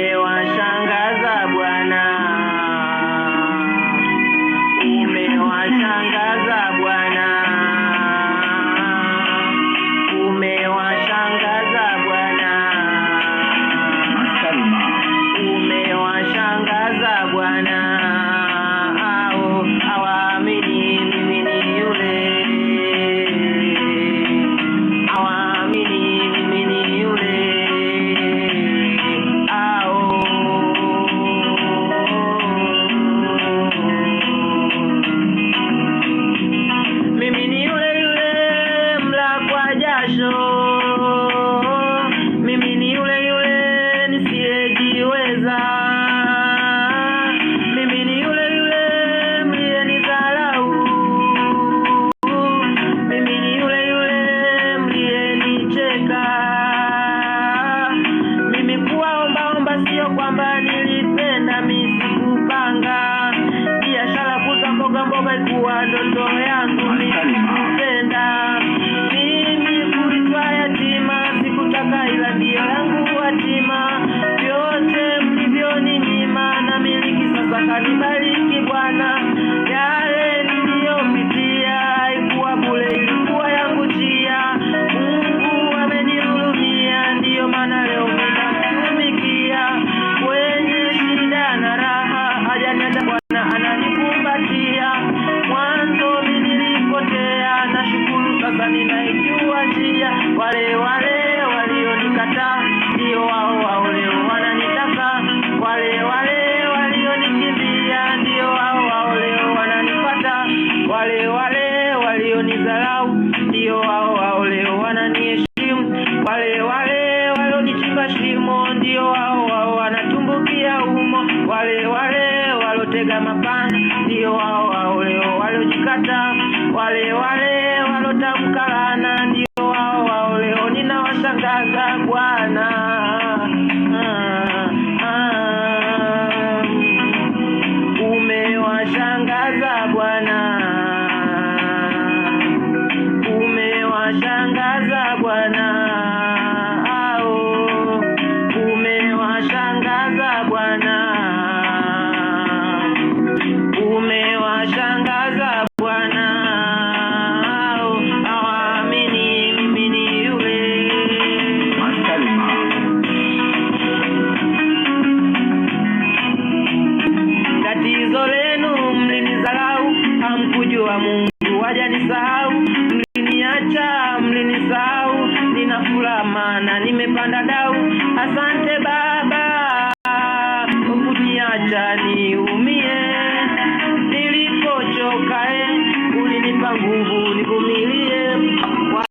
Umewashangaza Bwana, umewashangaza Bwana, umewashangaza Bwana, umewashangaza Bwana. Hawaamini mimi ni yule, hawaamini mimi ni yule. Mimi ni yule yule mla kwa jasho, mimi ni yule yule nisiyejiweza, mimi ni yule yule mliyenidharau, mimi ni yule yule mliyenicheka. Mimi kuwaombaomba sio kwamba nilipenda, mimi sikupanga. Biashara kuuza mboga mboga ikuwa ndoto yangu, nikupenda. Mimi kuitwa yatima sikutaka, ila ndio yangu hatima. Vyote mlivyoninyima na miliki sasa kanibariki Bwana. Yale niliyopitia haikuwa bure, ilikuwa yangu njia. Mungu amenihurumia, ndiyo maana leo ninamtumikia. Kwenye shida na raha hajaniacha Bwana, ananikumbatia. Mwanzo mimi nilipotea, nashukuru sasa ninaijua njia. Wale wale walionikataa ndio wao leo wananitaka. Wale wale walionikimbia ndio wao leo wananipata. Wale wale walionidharau ndio wao leo wananiheshimu. Wale wale walionichimba shimo ndio wao wanatumbukia humo. Wale wale walotega mapana ndio wao leo waliojikata. Wale wale walotamka laana ndio wao leo ninawashangaza Bwana. Umewashangaza Bwana, umewashangaza Bwana, umewashangaza Bwana, umewashangaza Bwana. Hawaamini mimi ni yule. Tatizo lenu mlinidharau, hamkujua Mungu hajanisahau. Mliniacha, mlinisahau, nina furaha maana nimepanda dau. Asante Baba, kuniacha ni